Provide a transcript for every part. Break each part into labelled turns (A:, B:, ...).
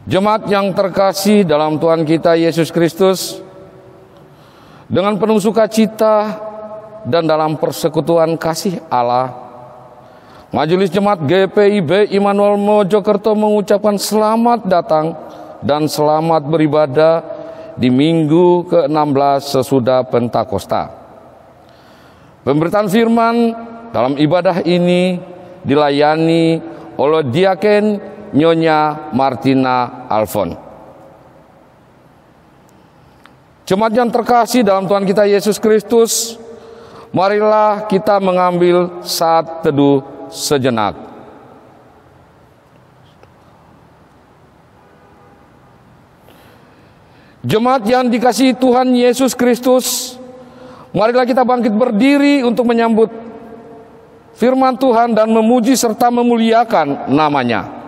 A: Jemaat yang terkasih dalam Tuhan kita Yesus Kristus, dengan penuh sukacita dan dalam persekutuan kasih Allah, Majelis Jemaat GPIB Immanuel Mojokerto mengucapkan selamat datang dan selamat beribadah di minggu ke-16 sesudah Pentakosta. Pemberitaan firman dalam ibadah ini dilayani oleh Diaken Nyonya Martina Alfon. Jemaat yang terkasih dalam Tuhan kita Yesus Kristus, marilah kita mengambil saat teduh sejenak. Jemaat yang dikasihi Tuhan Yesus Kristus, marilah kita bangkit berdiri untuk menyambut firman Tuhan dan memuji serta memuliakan nama-Nya.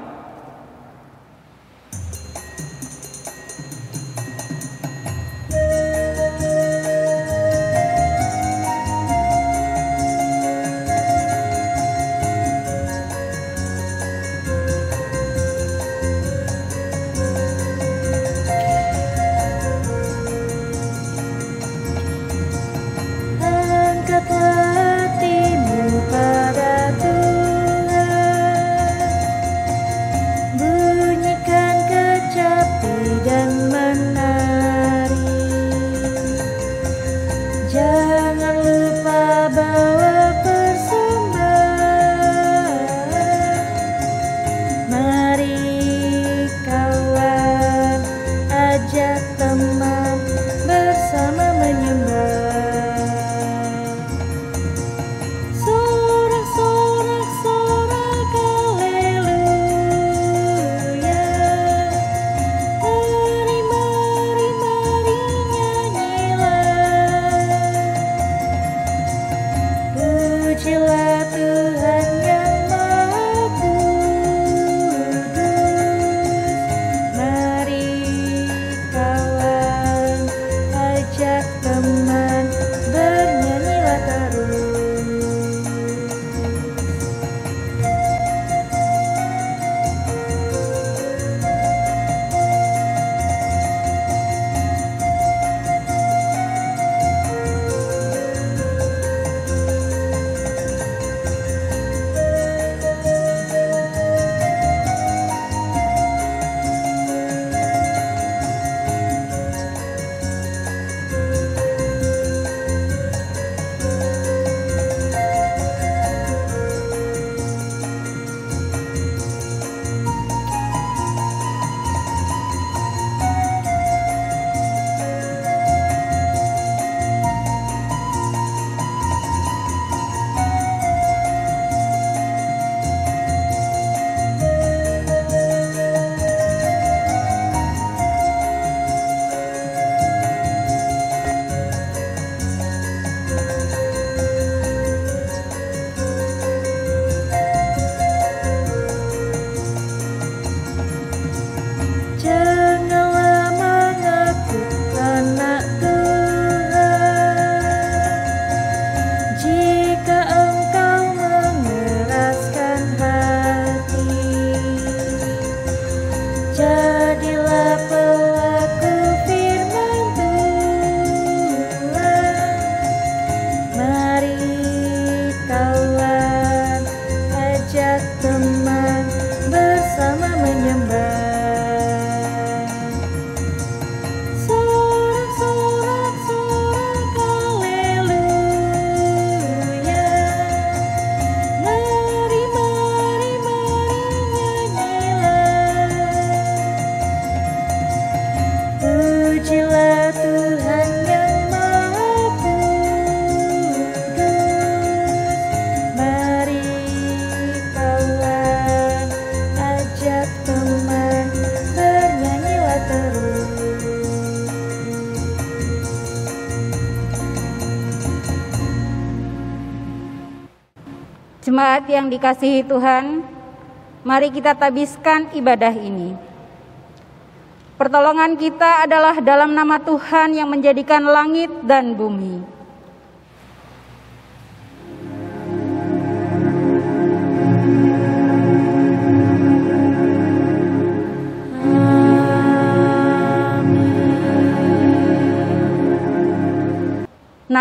B: Jemaat yang dikasihi Tuhan, mari kita tabiskan ibadah ini. Pertolongan kita adalah dalam nama Tuhan yang menjadikan langit dan bumi.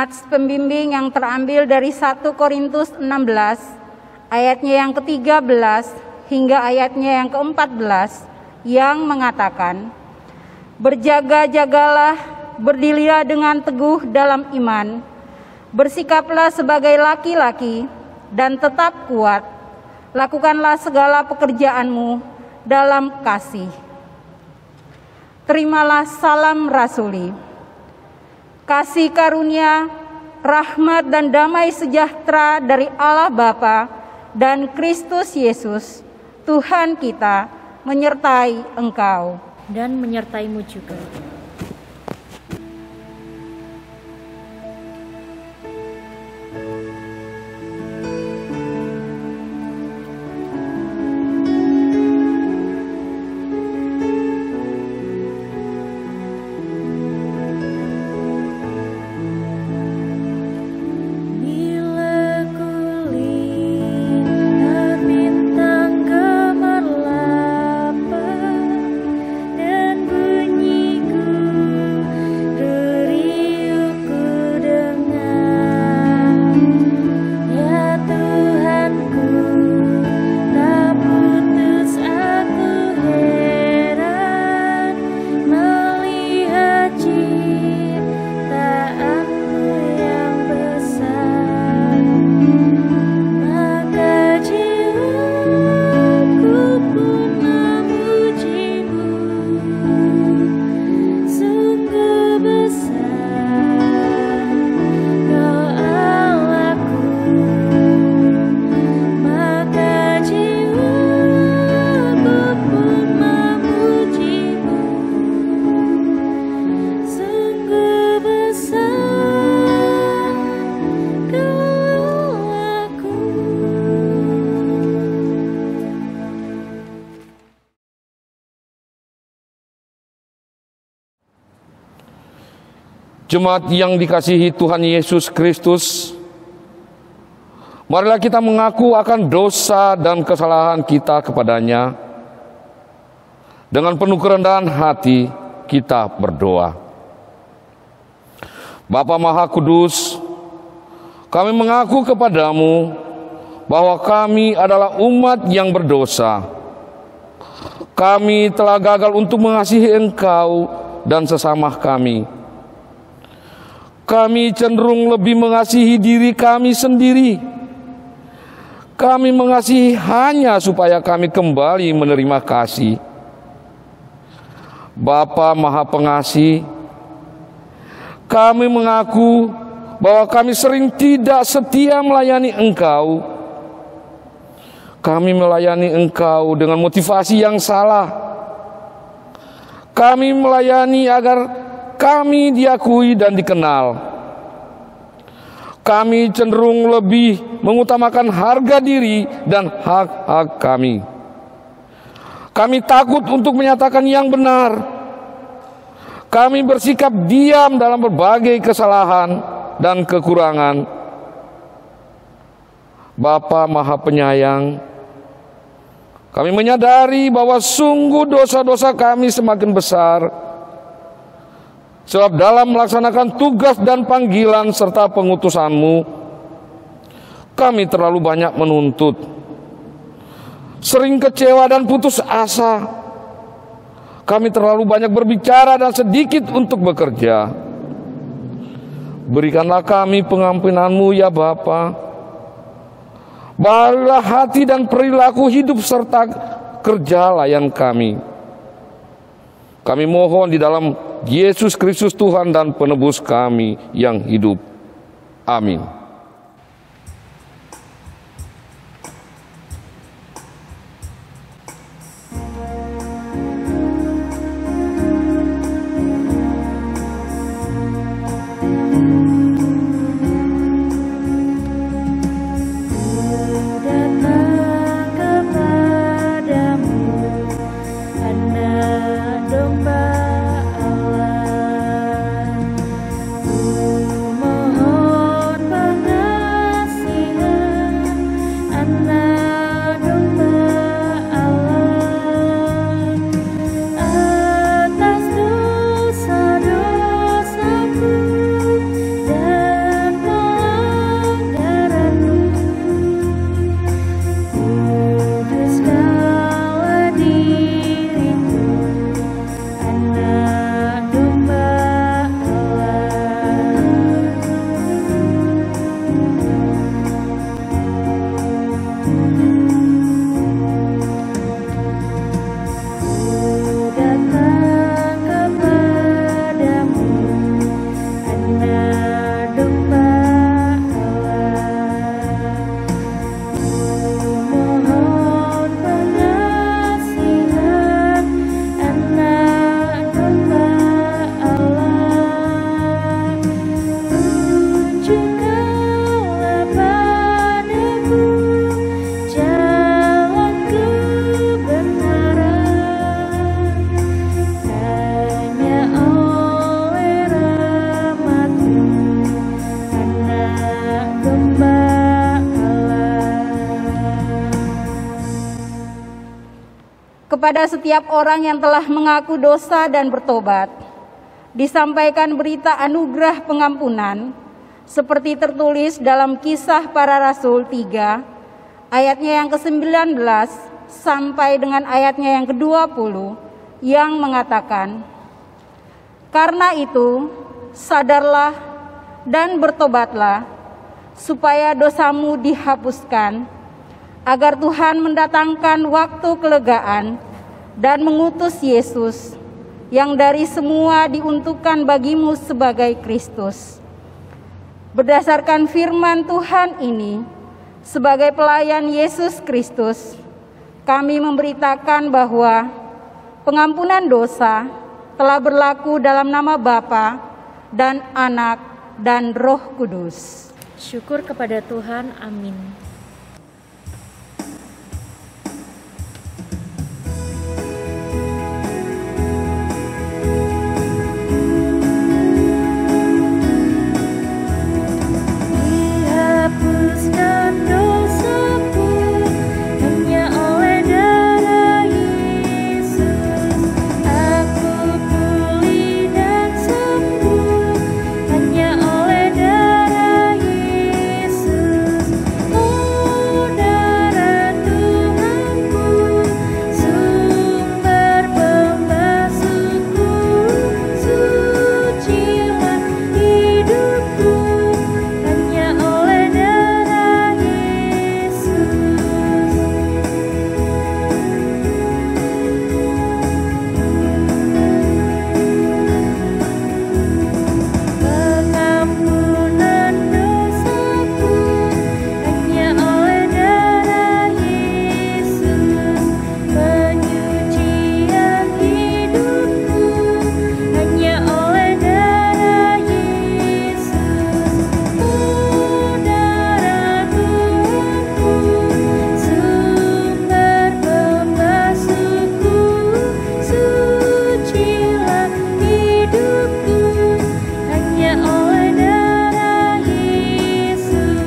B: Nats pembimbing yang terambil dari 1 Korintus 16 ayatnya yang ke-13 hingga ayatnya yang ke-14 yang mengatakan, berjaga-jagalah, berdirilah dengan teguh dalam iman, bersikaplah sebagai laki-laki dan tetap kuat, lakukanlah segala pekerjaanmu dalam kasih. Terimalah salam rasuli. Kasih karunia, rahmat dan damai sejahtera dari Allah Bapa dan Kristus Yesus, Tuhan kita, menyertai engkau.
C: Dan menyertaimu juga.
A: Jemaat yang dikasihi Tuhan Yesus Kristus, marilah kita mengaku akan dosa dan kesalahan kita kepadanya. Dengan penuh kerendahan hati kita berdoa. Bapa Maha Kudus, kami mengaku kepadamu bahwa kami adalah umat yang berdosa. Kami telah gagal untuk mengasihi Engkau dan sesama kami. Kami cenderung lebih mengasihi diri kami sendiri. Kami mengasihi hanya supaya kami kembali menerima kasih. Bapa Maha Pengasih, kami mengaku bahwa kami sering tidak setia melayani Engkau. Kami melayani Engkau dengan motivasi yang salah. Kami melayani agar kami diakui dan dikenal. Kami cenderung lebih mengutamakan harga diri dan hak-hak kami. Kami takut untuk menyatakan yang benar. Kami bersikap diam dalam berbagai kesalahan dan kekurangan. Bapa Maha Penyayang, kami menyadari bahwa sungguh dosa-dosa kami semakin besar. Sebab dalam melaksanakan tugas dan panggilan serta pengutusan-Mu, kami terlalu banyak menuntut, sering kecewa dan putus asa. Kami terlalu banyak berbicara dan sedikit untuk bekerja. Berikanlah kami pengampunan-Mu ya Bapa. Barulah hati dan perilaku hidup serta kerja layan kami. Kami mohon di dalam Yesus Kristus Tuhan dan penebus kami yang hidup. Amin.
C: Mohon
B: Kepada setiap orang yang telah mengaku dosa dan bertobat, disampaikan berita anugerah pengampunan, seperti tertulis dalam Kisah Para Rasul 3, ayatnya yang ke-19 sampai dengan ayatnya yang ke-20, yang mengatakan, "Karena itu, sadarlah dan bertobatlah, supaya dosamu dihapuskan, agar Tuhan mendatangkan waktu kelegaan dan mengutus Yesus yang dari semua diuntukkan bagimu sebagai Kristus." Berdasarkan firman Tuhan ini, sebagai pelayan Yesus Kristus, kami memberitakan bahwa pengampunan dosa telah berlaku dalam nama Bapa dan Anak dan Roh Kudus.
C: Syukur kepada Tuhan. Amin. Dihapuskan dosaku hanya oleh darah Yesus. Aku pulih dan sembuh hanya oleh darah Yesus. Oh, darah Tuhanku, sumber pembasuhku, sucilah hidupku hanya oleh darah Yesus. Pengampunan dosaku hanya oleh darah Yesus. Penyucian hidupku hanya oleh darah Yesus. Oh, darah Tuhanku, sumber pembasuhku, sucilah hidupku hanya oleh darah Yesus.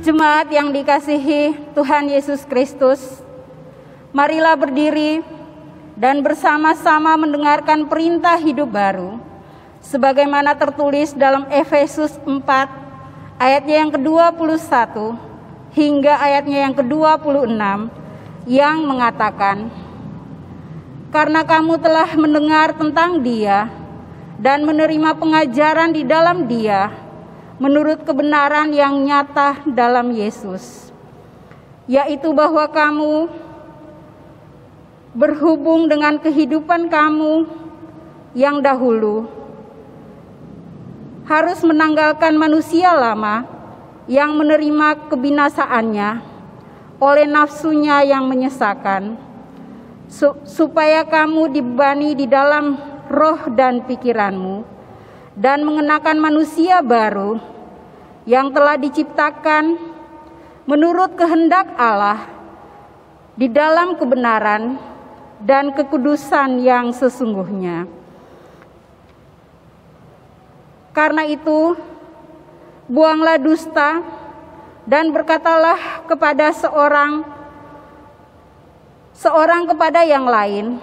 B: Jemaat yang dikasihi Tuhan Yesus Kristus, marilah berdiri dan bersama-sama mendengarkan perintah hidup baru, sebagaimana tertulis dalam Efesus 4, ayatnya yang ke-21 hingga ayatnya yang ke-26, yang mengatakan, "Karena kamu telah mendengar tentang Dia dan menerima pengajaran di dalam Dia, menurut kebenaran yang nyata dalam Yesus, yaitu bahwa kamu berhubung dengan kehidupan kamu yang dahulu harus menanggalkan manusia lama yang menerima kebinasaannya oleh nafsunya yang menyesakan, supaya kamu dibebani di dalam roh dan pikiranmu, dan mengenakan manusia baru yang telah diciptakan menurut kehendak Allah di dalam kebenaran dan kekudusan yang sesungguhnya. Karena itu, buanglah dusta dan berkatalah kepada seorang kepada yang lain,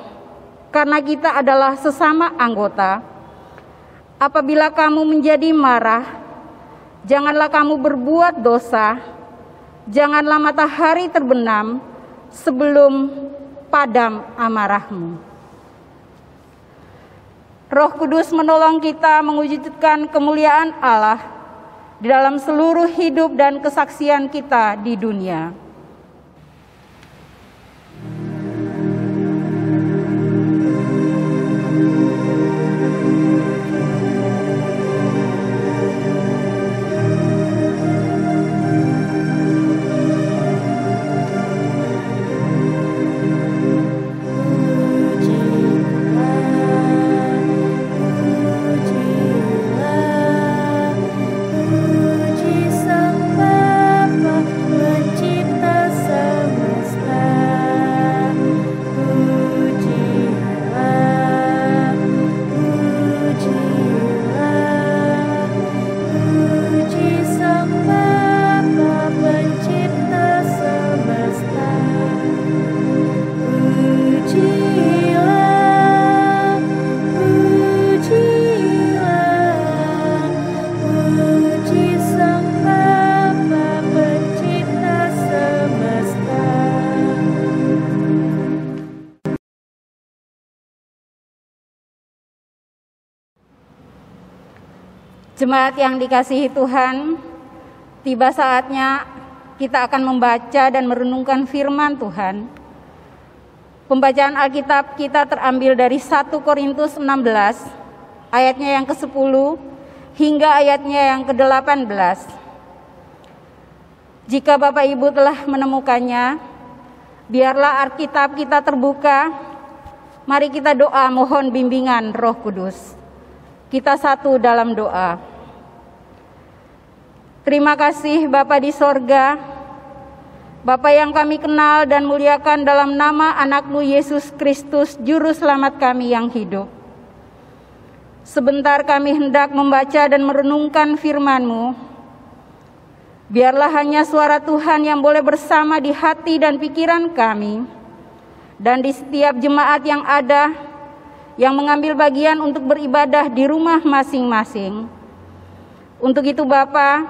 B: karena kita adalah sesama anggota. Apabila kamu menjadi marah, janganlah kamu berbuat dosa, janganlah matahari terbenam sebelum padam amarahmu. Roh Kudus menolong kita mewujudkan kemuliaan Allah di dalam seluruh hidup dan kesaksian kita di dunia.
C: Puji Sang Bapa Pencipta
B: Jemaat yang dikasihi Tuhan, tiba saatnya kita akan membaca dan merenungkan firman Tuhan. Pembacaan Alkitab kita terambil dari 1 Korintus 16, ayatnya yang ke-10 hingga ayatnya yang ke-18. Jika Bapak Ibu telah menemukannya, biarlah Alkitab kita terbuka. Mari kita doa mohon bimbingan Roh Kudus. Kita satu dalam doa. Terima kasih Bapa di sorga, Bapa yang kami kenal dan muliakan dalam nama anak-Mu Yesus Kristus, Juru Selamat kami yang hidup. Sebentar kami hendak membaca dan merenungkan firman-Mu. Biarlah hanya suara Tuhan yang boleh bersama di hati dan pikiran kami, dan di setiap jemaat yang ada, yang mengambil bagian untuk beribadah di rumah masing-masing. Untuk itu Bapa,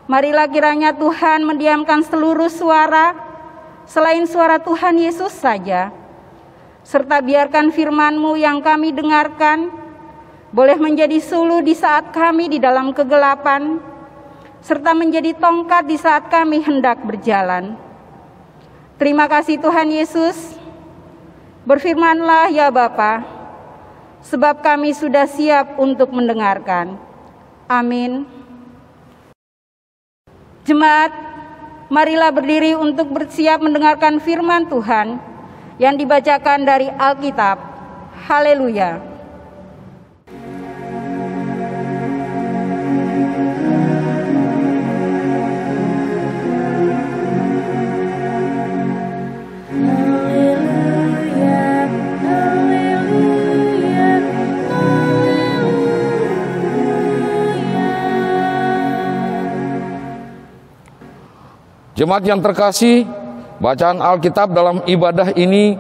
B: marilah kiranya Tuhan mendiamkan seluruh suara selain suara Tuhan Yesus saja. Serta biarkan firman-Mu yang kami dengarkan boleh menjadi suluh di saat kami di dalam kegelapan, serta menjadi tongkat di saat kami hendak berjalan. Terima kasih Tuhan Yesus. Berfirmanlah ya Bapa, sebab kami sudah siap untuk mendengarkan. Amin. Jemaat, marilah berdiri untuk bersiap mendengarkan firman Tuhan yang dibacakan dari Alkitab. Haleluya.
A: Jemaat yang terkasih, bacaan Alkitab dalam ibadah ini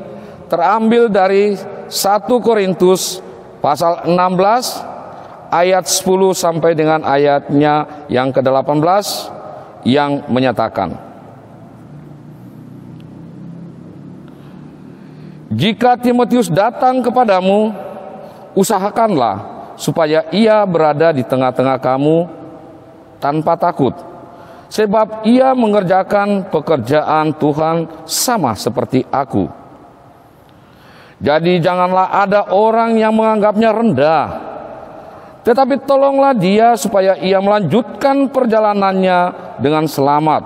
A: terambil dari 1 Korintus pasal 16 ayat 10 sampai dengan ayatnya yang ke-18 yang menyatakan, jika Timotius datang kepadamu, usahakanlah supaya ia berada di tengah-tengah kamu tanpa takut, sebab ia mengerjakan pekerjaan Tuhan sama seperti aku. Jadi janganlah ada orang yang menganggapnya rendah, tetapi tolonglah dia supaya ia melanjutkan perjalanannya dengan selamat,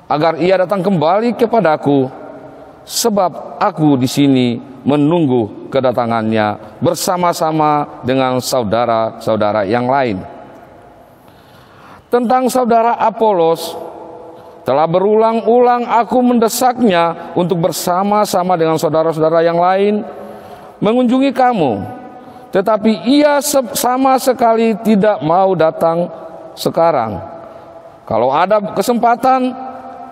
A: agar ia datang kembali kepadaku, sebab aku di sini menunggu kedatangannya bersama-sama dengan saudara-saudara yang lain. Tentang saudara Apolos, telah berulang-ulang aku mendesaknya untuk bersama-sama dengan saudara-saudara yang lain mengunjungi kamu, tetapi ia sama sekali tidak mau datang sekarang. Kalau ada kesempatan,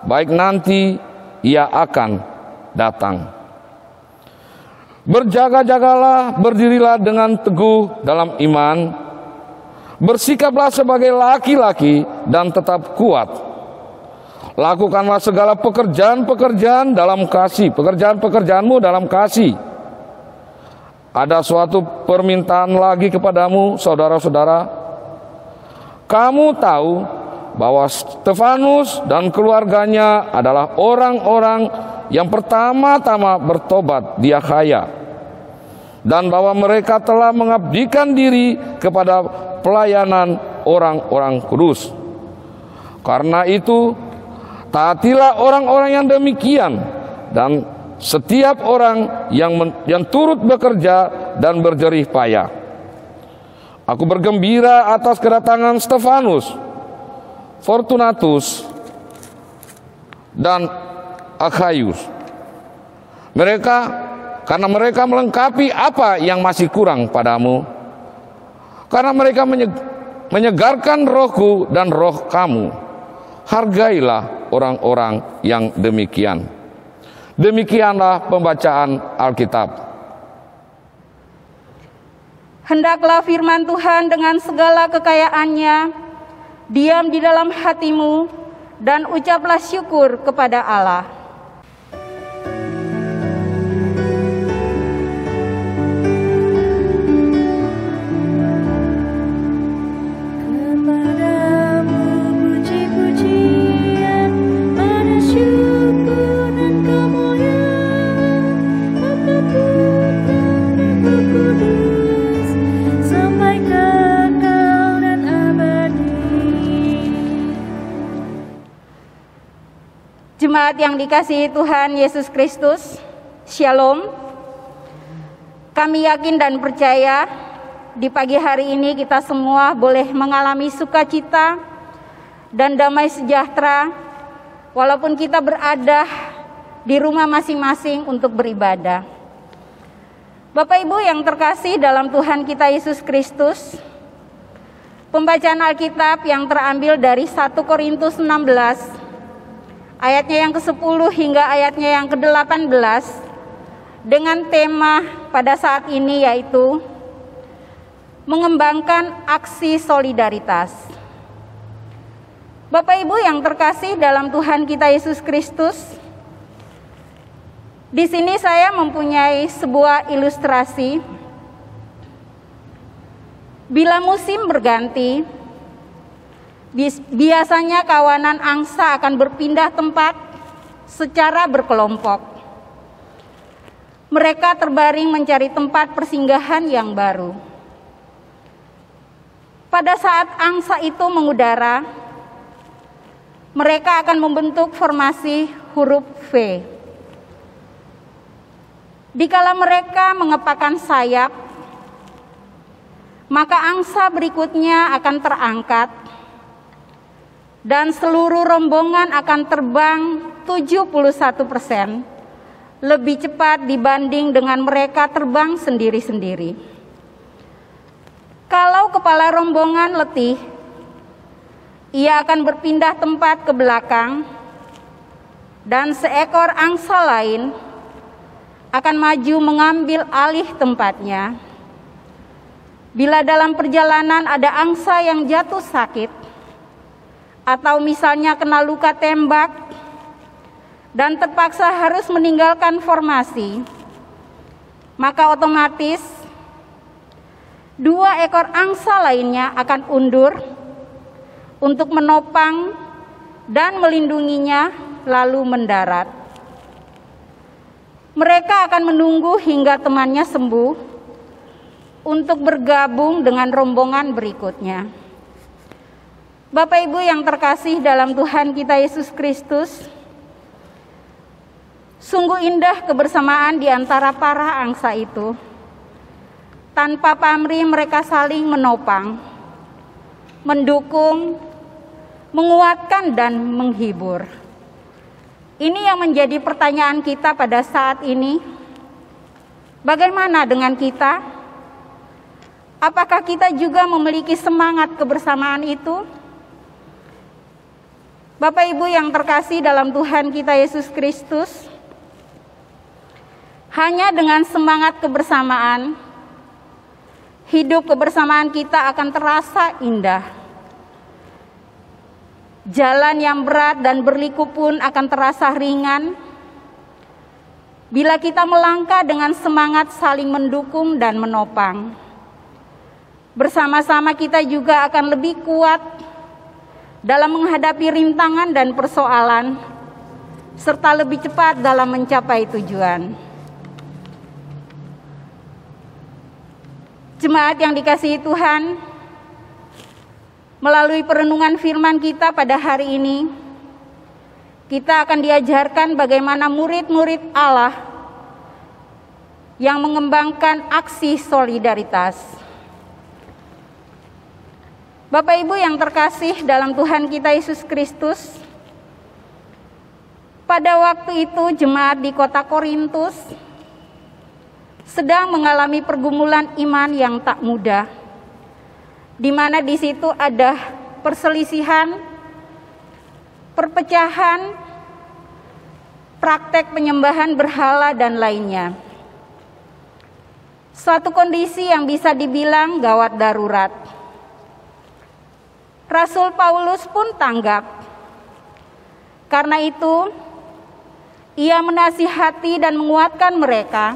A: baik nanti ia akan datang. Berjaga-jagalah, berdirilah dengan teguh dalam iman, bersikaplah sebagai laki-laki dan tetap kuat. Lakukanlah segala pekerjaan-pekerjaan dalam kasih, pekerjaan-pekerjaanmu dalam kasih. Ada suatu permintaan lagi kepadamu, saudara-saudara. Kamu tahu bahwa Stefanus dan keluarganya adalah orang-orang yang pertama-tama bertobat di Akhaya, dan bahwa mereka telah mengabdikan diri kepada pelayanan orang-orang kudus. Karena itu, taatilah orang-orang yang demikian, dan setiap orang yang turut bekerja dan berjerih payah. Aku bergembira atas kedatangan Stefanus, Fortunatus, dan Akhaius. Karena mereka melengkapi apa yang masih kurang padamu. Karena mereka menyegarkan rohku dan roh kamu. Hargailah orang-orang yang demikian. Demikianlah pembacaan Alkitab.
B: Hendaklah firman Tuhan dengan segala kekayaannya diam di dalam hatimu, dan ucaplah syukur kepada Allah. Jemaat yang dikasihi Tuhan Yesus Kristus, Shalom. Kami yakin dan percaya di pagi hari ini kita semua boleh mengalami sukacita dan damai sejahtera walaupun kita berada di rumah masing-masing untuk beribadah. Bapak Ibu yang terkasih dalam Tuhan kita Yesus Kristus, pembacaan Alkitab yang terambil dari 1 Korintus 16 ayatnya yang ke-10 hingga ayatnya yang ke-18 dengan tema pada saat ini yaitu mengembangkan aksi solidaritas. Bapak Ibu yang terkasih dalam Tuhan kita Yesus Kristus, di sini saya mempunyai sebuah ilustrasi. Bila musim berganti, biasanya kawanan angsa akan berpindah tempat secara berkelompok. Mereka terbaring mencari tempat persinggahan yang baru. Pada saat angsa itu mengudara, mereka akan membentuk formasi huruf V. Dikala mereka mengepakkan sayap, maka angsa berikutnya akan terangkat dan seluruh rombongan akan terbang 71% lebih cepat dibanding dengan mereka terbang sendiri-sendiri. Kalau kepala rombongan letih, ia akan berpindah tempat ke belakang dan seekor angsa lain akan maju mengambil alih tempatnya. Bila dalam perjalanan ada angsa yang jatuh sakit atau misalnya kena luka tembak dan terpaksa harus meninggalkan formasi, maka otomatis 2 ekor angsa lainnya akan undur untuk menopang dan melindunginya lalu mendarat. Mereka akan menunggu hingga temannya sembuh untuk bergabung dengan rombongan berikutnya. Bapak Ibu yang terkasih dalam Tuhan kita Yesus Kristus, sungguh indah kebersamaan di antara para angsa itu. Tanpa pamrih mereka saling menopang, mendukung, menguatkan dan menghibur. Ini yang menjadi pertanyaan kita pada saat ini. Bagaimana dengan kita? Apakah kita juga memiliki semangat kebersamaan itu? Bapak Ibu yang terkasih dalam Tuhan kita Yesus Kristus, hanya dengan semangat kebersamaan, hidup kebersamaan kita akan terasa indah. Jalan yang berat dan berliku pun akan terasa ringan bila kita melangkah dengan semangat saling mendukung dan menopang. Bersama-sama kita juga akan lebih kuat dalam menghadapi rintangan dan persoalan, serta lebih cepat dalam mencapai tujuan. Jemaat yang dikasihi Tuhan, melalui perenungan firman kita pada hari ini, kita akan diajarkan bagaimana murid-murid Allah yang mengembangkan aksi solidaritas. Bapak Ibu yang terkasih dalam Tuhan kita Yesus Kristus, pada waktu itu jemaat di kota Korintus sedang mengalami pergumulan iman yang tak mudah, di mana di situ ada perselisihan, perpecahan, praktek penyembahan berhala dan lainnya. Suatu kondisi yang bisa dibilang gawat darurat. Rasul Paulus pun tanggap. Karena itu, ia menasihati dan menguatkan mereka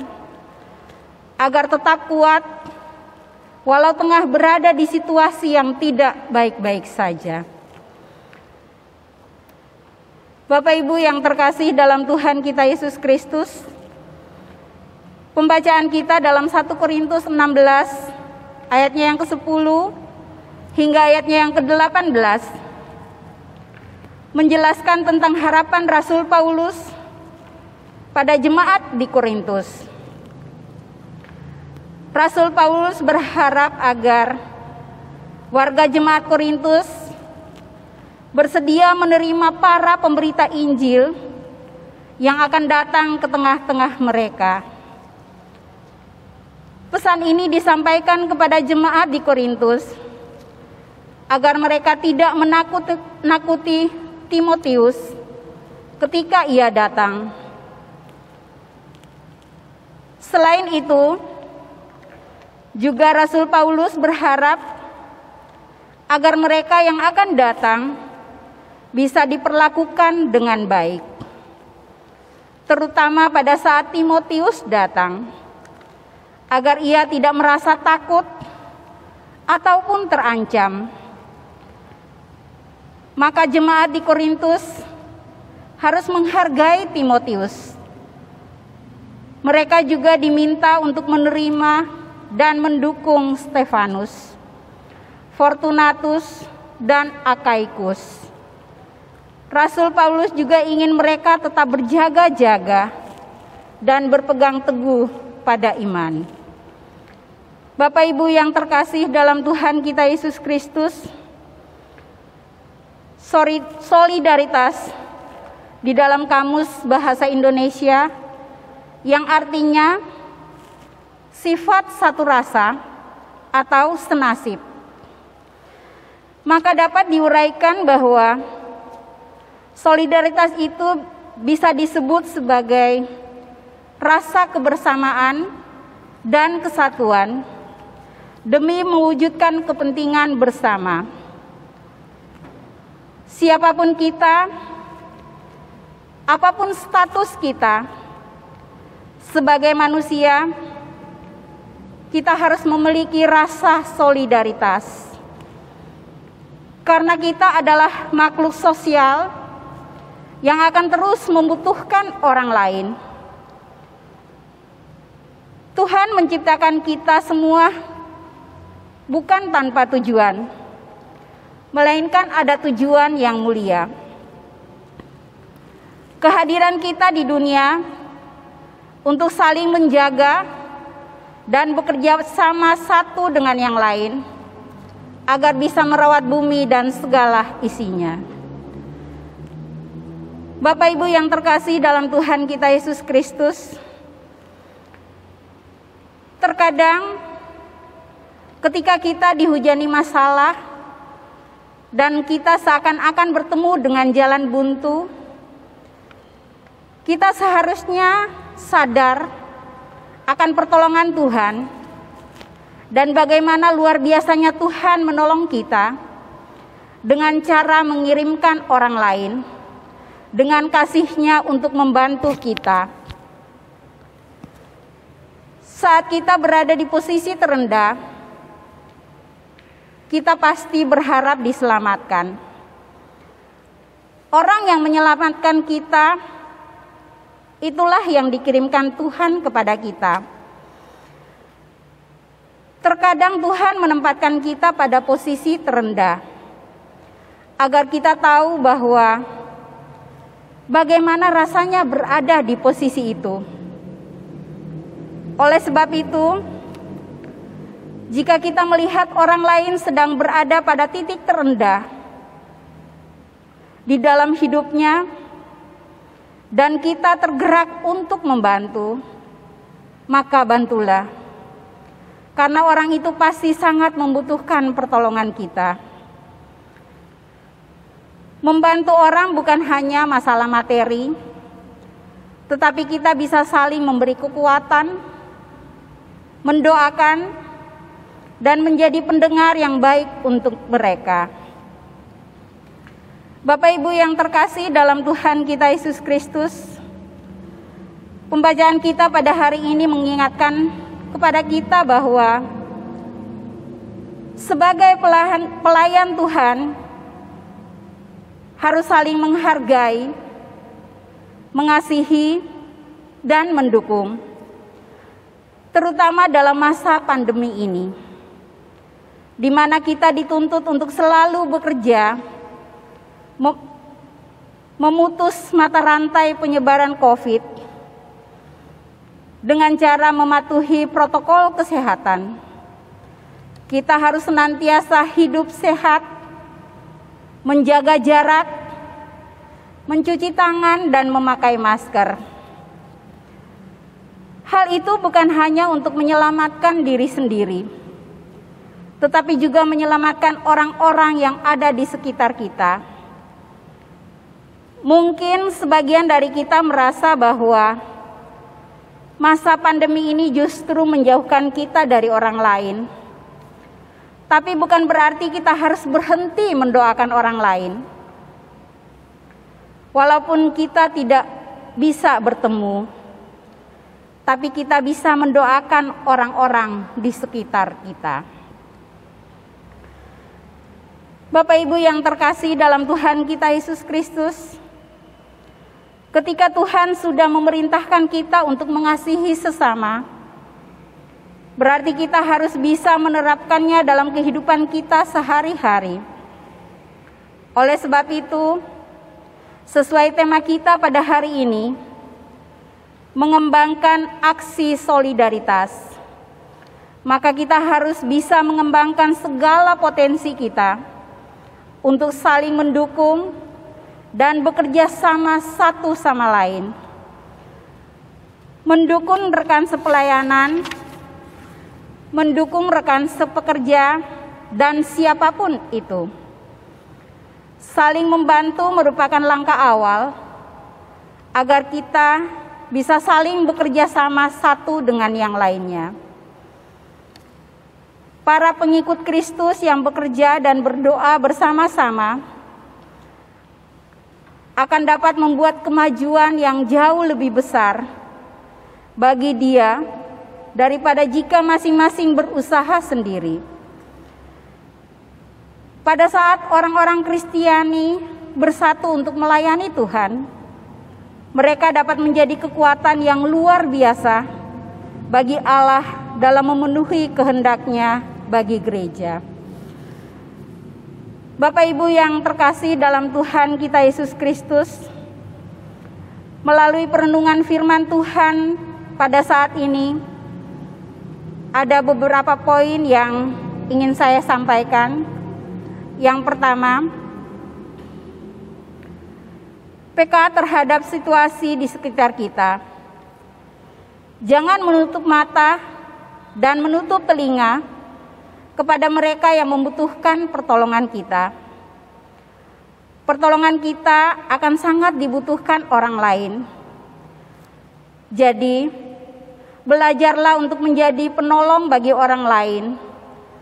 B: agar tetap kuat walau tengah berada di situasi yang tidak baik-baik saja. Bapak Ibu yang terkasih dalam Tuhan kita Yesus Kristus, pembacaan kita dalam 1 Korintus 16 ayatnya yang ke-10 hingga ayatnya yang ke-18 menjelaskan tentang harapan Rasul Paulus pada jemaat di Korintus. Rasul Paulus berharap agar warga jemaat Korintus bersedia menerima para pemberita Injil yang akan datang ke tengah-tengah mereka. Pesan ini disampaikan kepada jemaat di Korintus agar mereka tidak menakuti Timotius ketika ia datang. Selain itu, juga Rasul Paulus berharap agar mereka yang akan datang bisa diperlakukan dengan baik, terutama pada saat Timotius datang, agar ia tidak merasa takut ataupun terancam. Maka jemaat di Korintus harus menghargai Timotius. Mereka juga diminta untuk menerima dan mendukung Stefanus, Fortunatus, dan Akaikus. Rasul Paulus juga ingin mereka tetap berjaga-jaga dan berpegang teguh pada iman. Bapak Ibu yang terkasih dalam Tuhan kita Yesus Kristus, solidaritas di dalam kamus bahasa Indonesia yang artinya sifat satu rasa atau senasib, maka dapat diuraikan bahwa solidaritas itu bisa disebut sebagai rasa kebersamaan dan kesatuan demi mewujudkan kepentingan bersama. Siapapun kita, apapun status kita sebagai manusia, kita harus memiliki rasa solidaritas. Karena kita adalah makhluk sosial yang akan terus membutuhkan orang lain. Tuhan menciptakan kita semua bukan tanpa tujuan, melainkan ada tujuan yang mulia. Kehadiran kita di dunia untuk saling menjaga dan bekerja sama satu dengan yang lain agar bisa merawat bumi dan segala isinya. Bapak Ibu yang terkasih dalam Tuhan kita Yesus Kristus, terkadang ketika kita dihujani masalah dan kita seakan-akan bertemu dengan jalan buntu, kita seharusnya sadar akan pertolongan Tuhan dan bagaimana luar biasanya Tuhan menolong kita dengan cara mengirimkan orang lain dengan kasih-Nya untuk membantu kita. Saat kita berada di posisi terendah, kita pasti berharap diselamatkan. Orang yang menyelamatkan kita, itulah yang dikirimkan Tuhan kepada kita. Terkadang Tuhan menempatkan kita pada posisi terendah, agar kita tahu bahwa bagaimana rasanya berada di posisi itu. Oleh sebab itu, jika kita melihat orang lain sedang berada pada titik terendah di dalam hidupnya, dan kita tergerak untuk membantu, maka bantulah. Karena orang itu pasti sangat membutuhkan pertolongan kita. Membantu orang bukan hanya masalah materi, tetapi kita bisa saling memberi kekuatan, mendoakan, dan menjadi pendengar yang baik untuk mereka. Bapak Ibu yang terkasih dalam Tuhan kita Yesus Kristus, pembacaan kita pada hari ini mengingatkan kepada kita bahwa sebagai pelayan Tuhan harus saling menghargai, mengasihi, dan mendukung, terutama dalam masa pandemi ini, di mana kita dituntut untuk selalu bekerja memutus mata rantai penyebaran COVID dengan cara mematuhi protokol kesehatan. Kita harus senantiasa hidup sehat, menjaga jarak, mencuci tangan, dan memakai masker. Hal itu bukan hanya untuk menyelamatkan diri sendiri, tetapi juga menyelamatkan orang-orang yang ada di sekitar kita. Mungkin sebagian dari kita merasa bahwa masa pandemi ini justru menjauhkan kita dari orang lain. Tapi bukan berarti kita harus berhenti mendoakan orang lain. Walaupun kita tidak bisa bertemu, tapi kita bisa mendoakan orang-orang di sekitar kita. Bapak Ibu yang terkasih dalam Tuhan kita Yesus Kristus, ketika Tuhan sudah memerintahkan kita untuk mengasihi sesama, berarti kita harus bisa menerapkannya dalam kehidupan kita sehari-hari. Oleh sebab itu, sesuai tema kita pada hari ini, mengembangkan aksi solidaritas, maka kita harus bisa mengembangkan segala potensi kita untuk saling mendukung dan bekerja sama satu sama lain. Mendukung rekan sepelayanan, mendukung rekan sepekerja, dan siapapun itu. Saling membantu merupakan langkah awal agar kita bisa saling bekerja sama satu dengan yang lainnya. Para pengikut Kristus yang bekerja dan berdoa bersama-sama akan dapat membuat kemajuan yang jauh lebih besar bagi dia daripada jika masing-masing berusaha sendiri. Pada saat orang-orang Kristiani bersatu untuk melayani Tuhan, mereka dapat menjadi kekuatan yang luar biasa bagi Allah dalam memenuhi kehendak-Nya bagi gereja. Bapak Ibu yang terkasih dalam Tuhan kita Yesus Kristus, melalui perenungan firman Tuhan pada saat ini, ada beberapa poin yang ingin saya sampaikan. Yang pertama, peka terhadap situasi di sekitar kita. Jangan menutup mata dan menutup telinga kepada mereka yang membutuhkan pertolongan kita. Pertolongan kita akan sangat dibutuhkan orang lain. Jadi, belajarlah untuk menjadi penolong bagi orang lain.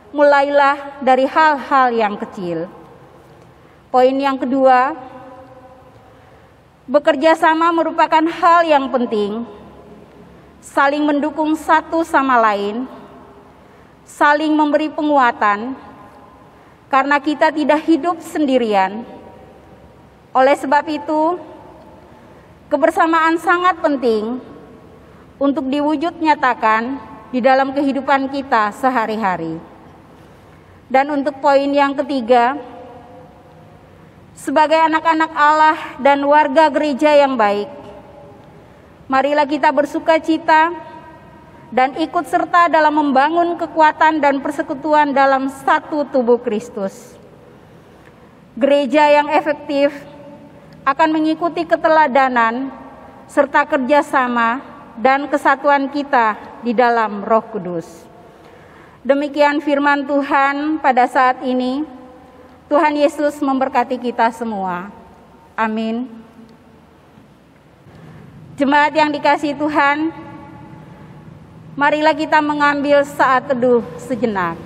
B: Mulailah dari hal-hal yang kecil. Poin yang kedua, bekerja sama merupakan hal yang penting. Saling mendukung satu sama lain, saling memberi penguatan, karena kita tidak hidup sendirian. Oleh sebab itu, kebersamaan sangat penting untuk diwujud nyatakan di dalam kehidupan kita sehari-hari. Dan untuk poin yang ketiga, sebagai anak-anak Allah dan warga gereja yang baik, marilah kita bersukacita dan ikut serta dalam membangun kekuatan dan persekutuan dalam satu tubuh Kristus. Gereja yang efektif akan mengikuti keteladanan serta kerjasama dan kesatuan kita di dalam Roh Kudus. Demikian firman Tuhan pada saat ini. Tuhan Yesus memberkati kita semua. Amin. Jemaat yang dikasihi Tuhan, marilah kita mengambil saat teduh sejenak.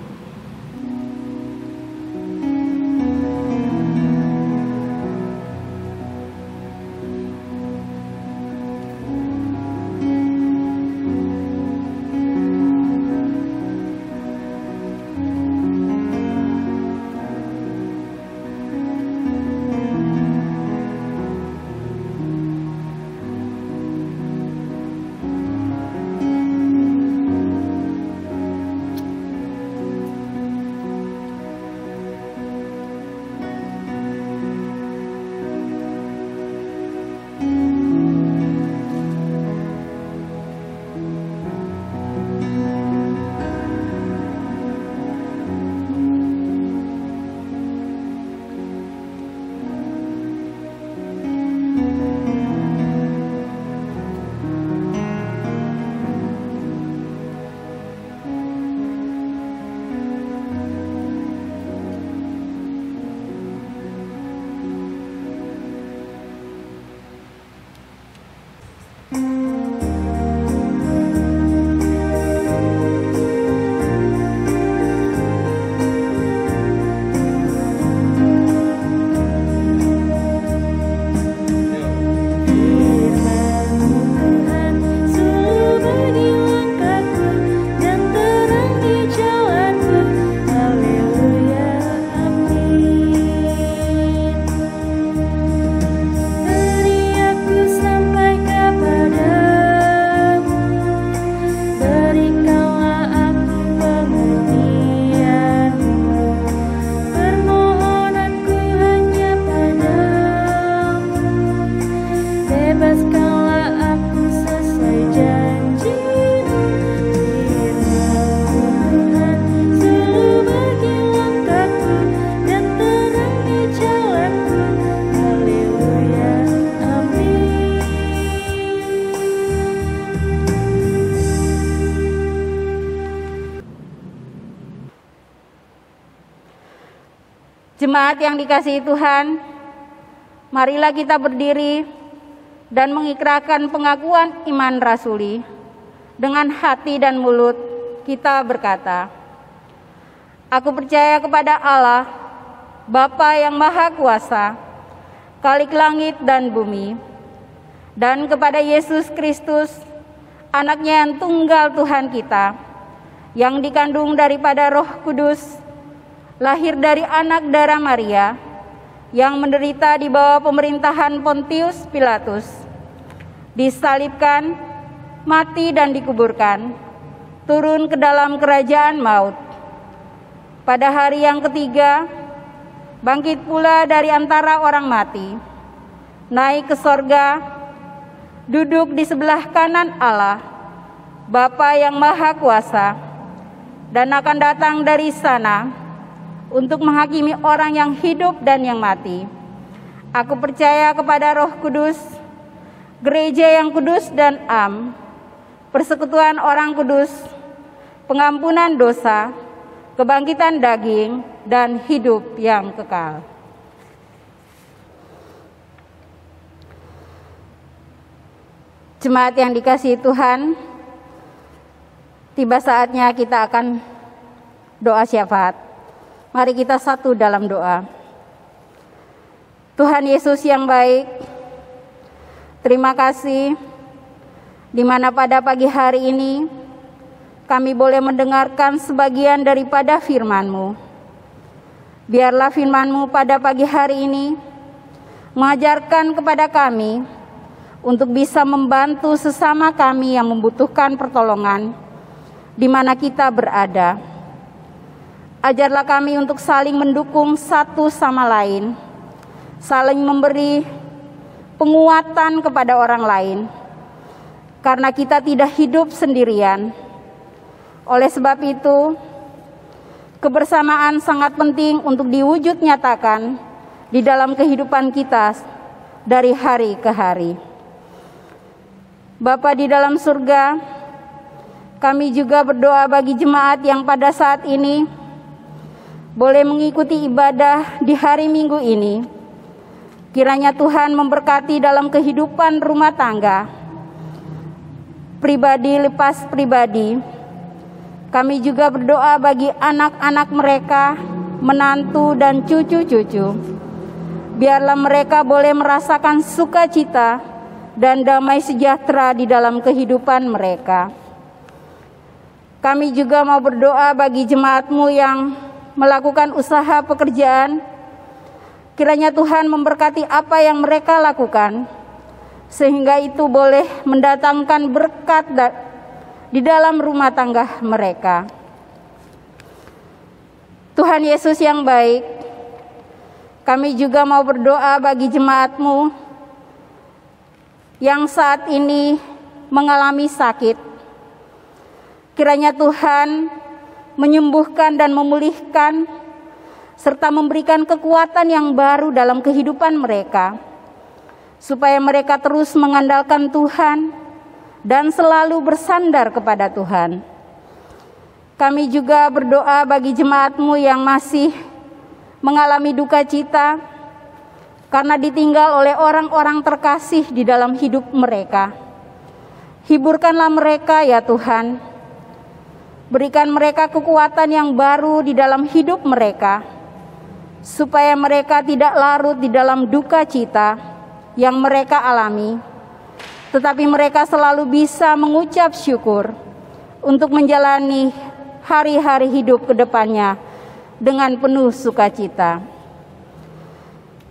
B: Jemaat yang dikasihi Tuhan, marilah kita berdiri dan mengikrarkan pengakuan iman rasuli. Dengan hati dan mulut kita berkata, aku percaya kepada Allah, Bapa yang Maha Kuasa, Khalik langit dan bumi, dan kepada Yesus Kristus, anaknya yang tunggal Tuhan kita, yang dikandung daripada Roh Kudus, lahir dari anak darah Maria, yang menderita di bawah pemerintahan Pontius Pilatus, disalibkan, mati dan dikuburkan, turun ke dalam kerajaan maut. Pada hari yang ketiga, bangkit pula dari antara orang mati, naik ke sorga, duduk di sebelah kanan Allah, Bapa yang Maha Kuasa, dan akan datang dari sana untuk menghakimi orang yang hidup dan yang mati. Aku percaya kepada Roh Kudus, gereja yang kudus dan am, persekutuan orang kudus, pengampunan dosa, kebangkitan daging, dan hidup yang kekal. Jemaat yang dikasihi Tuhan, tiba saatnya kita akan doa syafaat. Mari kita satu dalam doa. Tuhan Yesus yang baik, terima kasih di mana pada pagi hari ini kami boleh mendengarkan sebagian daripada firman-Mu. Biarlah firman-Mu pada pagi hari ini mengajarkan kepada kami untuk bisa membantu sesama kami yang membutuhkan pertolongan di mana kita berada. Ajarlah kami untuk saling mendukung satu sama lain, saling memberi penguatan kepada orang lain, karena kita tidak hidup sendirian. Oleh sebab itu, kebersamaan sangat penting untuk diwujud nyatakan di dalam kehidupan kita dari hari ke hari. Bapa di dalam surga, kami juga berdoa bagi jemaat yang pada saat ini boleh mengikuti ibadah di hari Minggu ini. Kiranya Tuhan memberkati dalam kehidupan rumah tangga, pribadi lepas pribadi. Kami juga berdoa bagi anak-anak mereka, menantu dan cucu-cucu. Biarlah mereka boleh merasakan sukacita dan damai sejahtera di dalam kehidupan mereka. Kami juga mau berdoa bagi jemaat-Mu yang melakukan usaha pekerjaan. Kiranya Tuhan memberkati apa yang mereka lakukan, sehingga itu boleh mendatangkan berkat di dalam rumah tangga mereka. Tuhan Yesus yang baik, kami juga mau berdoa bagi jemaat-Mu yang saat ini mengalami sakit. Kiranya Tuhan menyembuhkan dan memulihkan, serta memberikan kekuatan yang baru dalam kehidupan mereka, supaya mereka terus mengandalkan Tuhan dan selalu bersandar kepada Tuhan. Kami juga berdoa bagi jemaat-Mu yang masih mengalami duka cita karena ditinggal oleh orang-orang terkasih di dalam hidup mereka. Hiburkanlah mereka ya Tuhan. Berikan mereka kekuatan yang baru di dalam hidup mereka, supaya mereka tidak larut di dalam duka cita yang mereka alami, tetapi mereka selalu bisa mengucap syukur untuk menjalani hari-hari hidup ke depannya dengan penuh sukacita.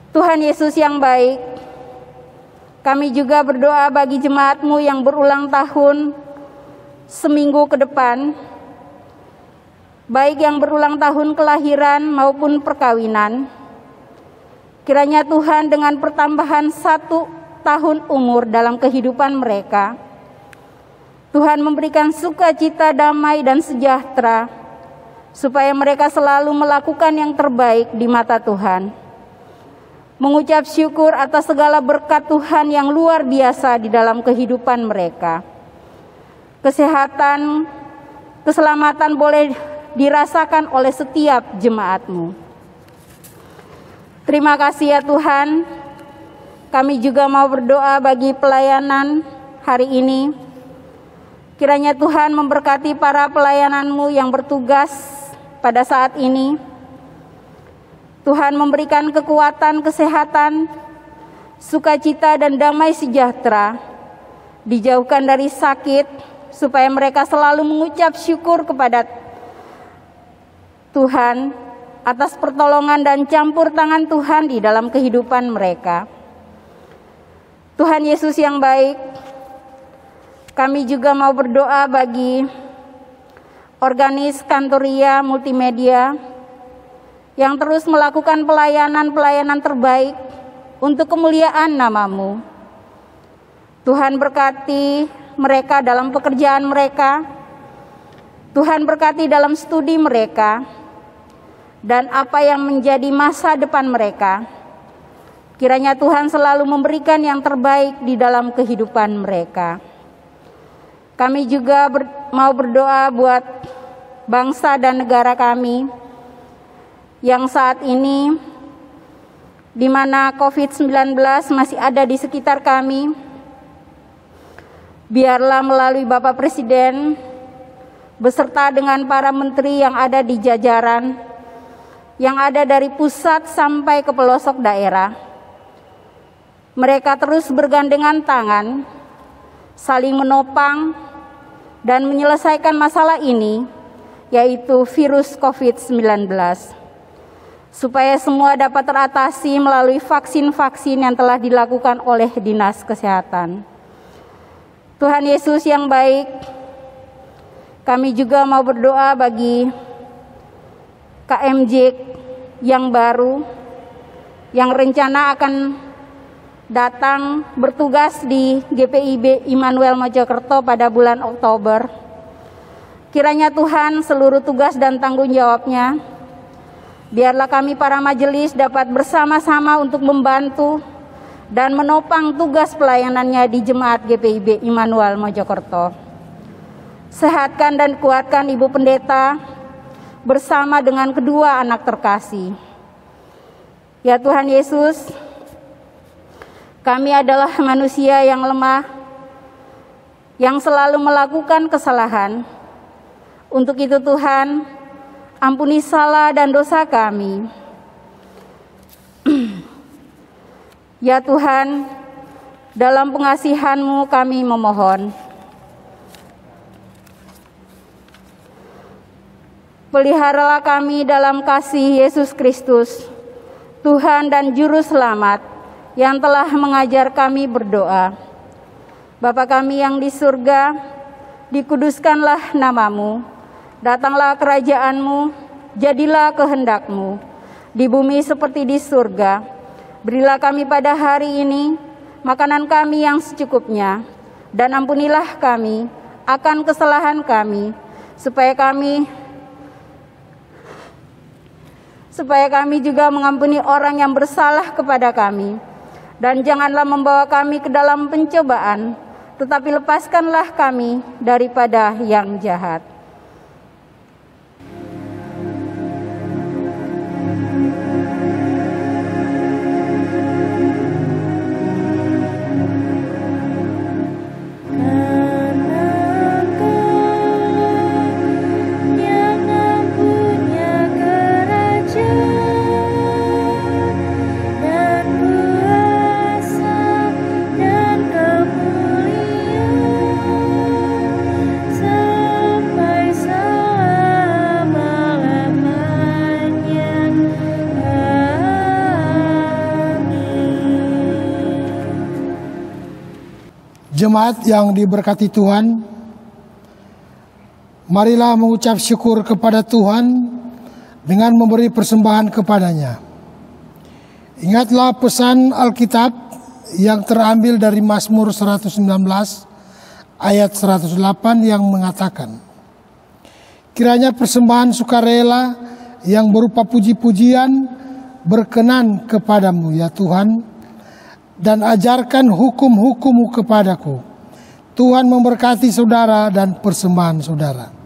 B: Tuhan Yesus yang baik, kami juga berdoa bagi jemaat-Mu yang berulang tahun seminggu ke depan, baik yang berulang tahun kelahiran maupun perkawinan. Kiranya Tuhan dengan pertambahan 1 tahun umur dalam kehidupan mereka, Tuhan memberikan sukacita, damai, dan sejahtera, supaya mereka selalu melakukan yang terbaik di mata Tuhan, mengucap syukur atas segala berkat Tuhan yang luar biasa di dalam kehidupan mereka. Kesehatan, keselamatan boleh dirasakan oleh setiap jemaat-Mu. Terima kasih ya Tuhan. Kami juga mau berdoa bagi pelayanan hari ini. Kiranya Tuhan memberkati para pelayanan-Mu yang bertugas pada saat ini. Tuhan memberikan kekuatan, kesehatan, sukacita, dan damai sejahtera, dijauhkan dari sakit, supaya mereka selalu mengucap syukur kepada Tuhan atas pertolongan dan campur tangan Tuhan di dalam kehidupan mereka. Tuhan Yesus yang baik, kami juga mau berdoa bagi organis Kantoria Multimedia yang terus melakukan pelayanan-pelayanan terbaik untuk kemuliaan nama-Mu. Tuhan berkati mereka dalam pekerjaan mereka, Tuhan berkati dalam studi mereka, dan apa yang menjadi masa depan mereka. Kiranya Tuhan selalu memberikan yang terbaik di dalam kehidupan mereka. Kami juga mau berdoa buat bangsa dan negara kami yang saat ini di mana COVID-19 masih ada di sekitar kami. Biarlah melalui Bapak Presiden beserta dengan para menteri yang ada di jajaran, yang ada dari pusat sampai ke pelosok daerah, mereka terus bergandengan tangan, saling menopang dan menyelesaikan masalah ini, yaitu virus COVID-19. Supaya semua dapat teratasi melalui vaksin-vaksin yang telah dilakukan oleh Dinas Kesehatan. Tuhan Yesus yang baik, kami juga mau berdoa bagi KMJ yang baru, yang rencana akan datang bertugas di GPIB Immanuel Mojokerto pada bulan Oktober. Kiranya Tuhan seluruh tugas dan tanggung jawabnya, biarlah kami para majelis dapat bersama-sama untuk membantu dan menopang tugas pelayanannya di Jemaat GPIB Immanuel Mojokerto. Sehatkan dan kuatkan Ibu Pendeta bersama dengan kedua anak terkasih. Ya Tuhan Yesus, kami adalah manusia yang lemah, yang selalu melakukan kesalahan. Untuk itu Tuhan, ampuni salah dan dosa kami. Ya Tuhan, dalam pengasihan-Mu kami memohon. Peliharalah kami dalam kasih Yesus Kristus, Tuhan dan Juru Selamat, yang telah mengajar kami berdoa. Bapa kami yang di surga, dikuduskanlah nama-Mu, datanglah kerajaan-Mu, jadilah kehendak-Mu, di bumi seperti di surga. Berilah kami pada hari ini makanan kami yang secukupnya, dan ampunilah kami akan kesalahan kami, supaya kami juga mengampuni orang yang bersalah kepada kami. Dan janganlah membawa kami ke dalam pencobaan, tetapi lepaskanlah kami daripada yang jahat.
D: Jemaat yang diberkati Tuhan, marilah mengucap syukur kepada Tuhan dengan memberi persembahan kepadanya. Ingatlah pesan Alkitab yang terambil dari Mazmur 119 ayat 108 yang mengatakan, kiranya persembahan sukarela yang berupa puji-pujian berkenan kepadamu ya Tuhan, dan ajarkan hukum-hukum-Mu kepadaku. Tuhan memberkati saudara dan persembahan saudara.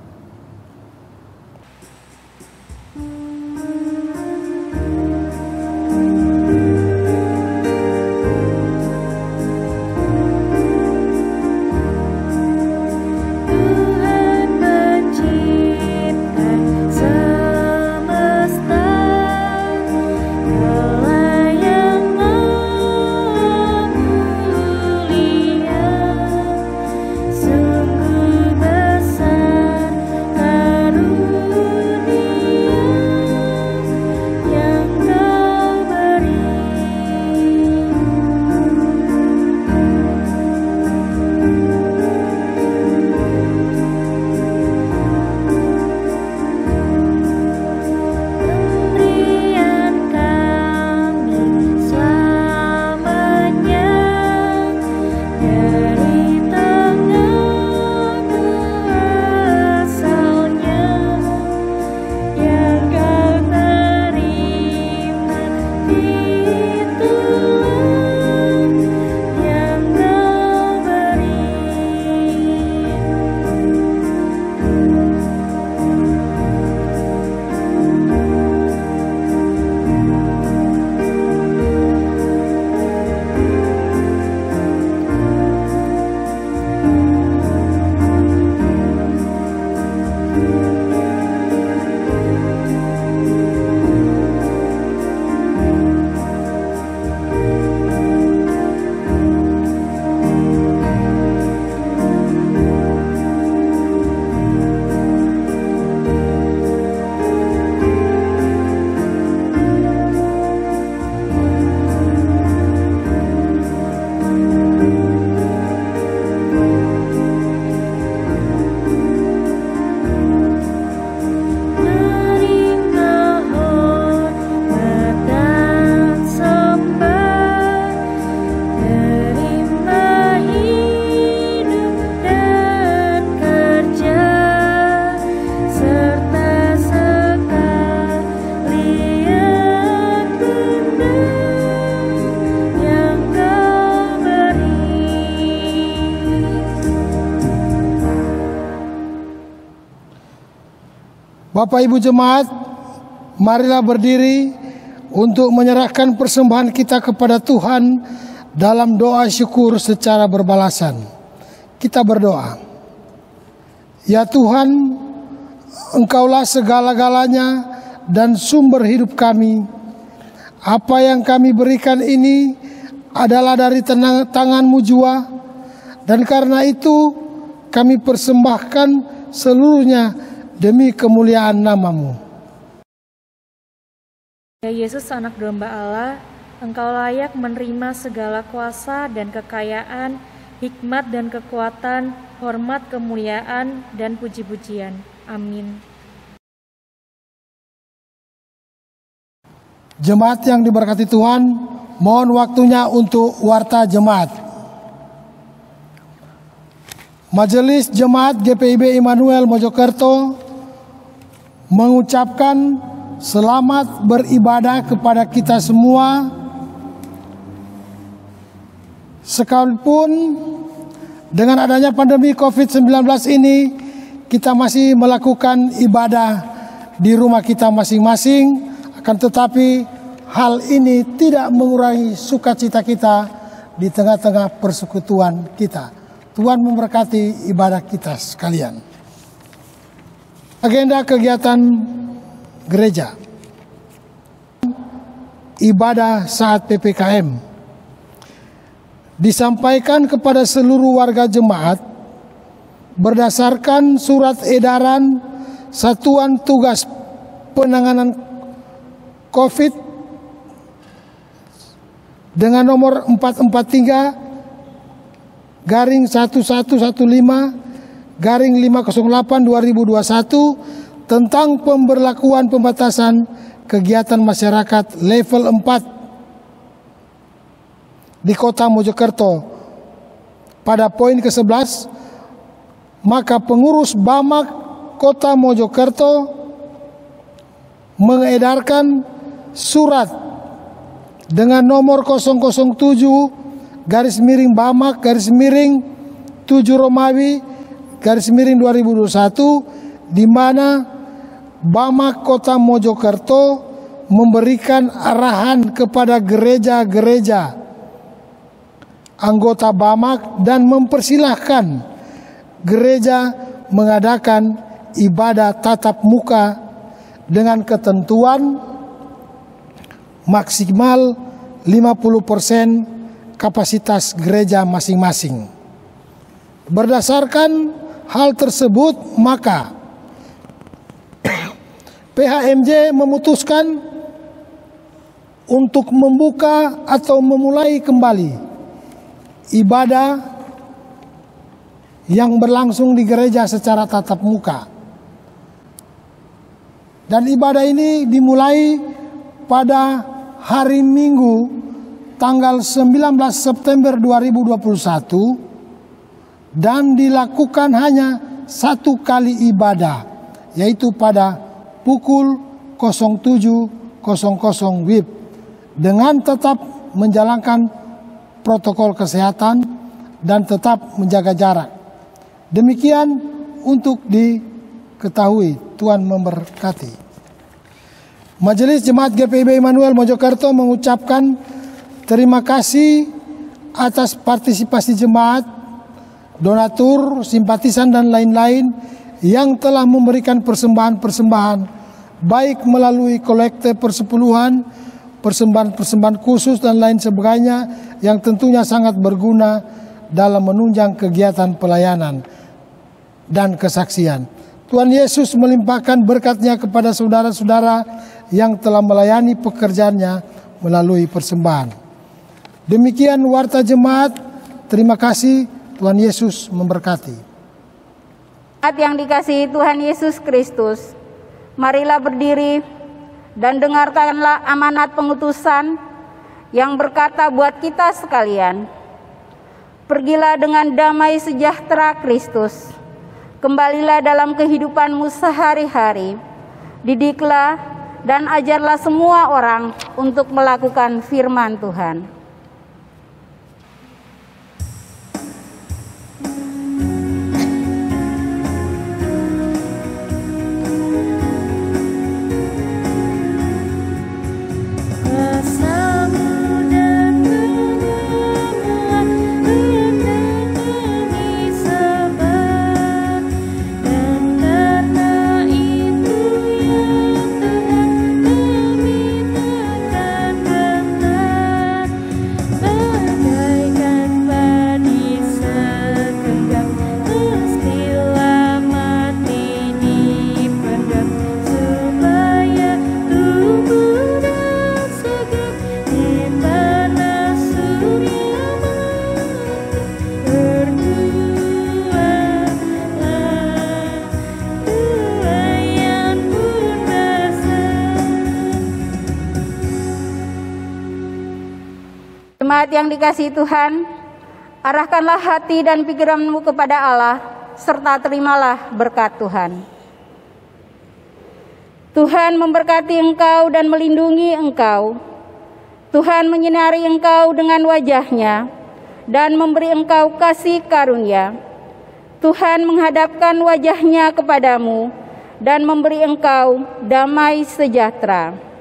D: Bapak Ibu jemaat, marilah berdiri untuk menyerahkan persembahan kita kepada Tuhan dalam doa syukur secara berbalasan. Kita berdoa. Ya Tuhan, Engkaulah segala-galanya dan sumber hidup kami. Apa yang kami berikan ini adalah dari tangan-Mu jua, dan karena itu kami persembahkan seluruhnya demi kemuliaan nama-Mu.
C: Ya Yesus, anak domba Allah, Engkau layak menerima segala kuasa dan kekayaan, hikmat dan kekuatan, hormat, kemuliaan, dan puji-pujian. Amin.
D: Jemaat yang diberkati Tuhan, mohon waktunya untuk warta jemaat. Majelis Jemaat GPIB Immanuel Mojokerto mengucapkan selamat beribadah kepada kita semua, sekalipun dengan adanya pandemi COVID-19 ini kita masih melakukan ibadah di rumah kita masing-masing, akan tetapi hal ini tidak mengurangi sukacita kita di tengah-tengah persekutuan kita. Tuhan memberkati ibadah kita sekalian. Agenda kegiatan gereja. Ibadah saat PPKM disampaikan kepada seluruh warga jemaat berdasarkan surat edaran Satuan Tugas Penanganan COVID dengan nomor 443 1115/508/2021 tentang pemberlakuan pembatasan kegiatan masyarakat level 4 di Kota Mojokerto. Pada poin ke-11, maka pengurus BAMAK Kota Mojokerto mengedarkan surat dengan nomor 007-BAMAK-7-Romawi-2021 di mana BAMAK Kota Mojokerto memberikan arahan kepada gereja-gereja anggota BAMAK dan mempersilahkan gereja mengadakan ibadah tatap muka dengan ketentuan maksimal 50% kapasitas gereja masing-masing. Berdasarkan hal tersebut, maka PHMJ memutuskan untuk membuka atau memulai kembali ibadah yang berlangsung di gereja secara tatap muka. Dan ibadah ini dimulai pada hari Minggu tanggal 19 September 2021 dan dilakukan hanya satu kali ibadah, yaitu pada pukul 07.00 WIB dengan tetap menjalankan protokol kesehatan dan tetap menjaga jarak. Demikian untuk diketahui. Tuhan memberkati. Majelis Jemaat GPIB Immanuel Mojokerto mengucapkan terima kasih atas partisipasi jemaat, donatur, simpatisan dan lain-lain yang telah memberikan persembahan-persembahan baik melalui kolekte persepuluhan, persembahan-persembahan khusus dan lain sebagainya yang tentunya sangat berguna dalam menunjang kegiatan pelayanan dan kesaksian. Tuhan Yesus melimpahkan berkat-Nya kepada saudara-saudara yang telah melayani pekerjaannya melalui persembahan. Demikian warta jemaat. Terima kasih. Tuhan Yesus memberkati.
B: Yang dikasihi Tuhan Yesus Kristus, marilah berdiri dan dengarkanlah amanat pengutusan yang berkata buat kita sekalian. Pergilah dengan damai sejahtera Kristus. Kembalilah dalam kehidupanmu sehari-hari. Didiklah dan ajarlah semua orang untuk melakukan firman Tuhan. Jemaat yang dikasihi Tuhan, arahkanlah hati dan pikiranmu kepada Allah, serta terimalah berkat Tuhan. Tuhan memberkati engkau dan melindungi engkau. Tuhan menyinari engkau dengan wajah-Nya dan memberi engkau kasih karunia. Tuhan menghadapkan wajah-Nya kepadamu dan memberi engkau damai sejahtera.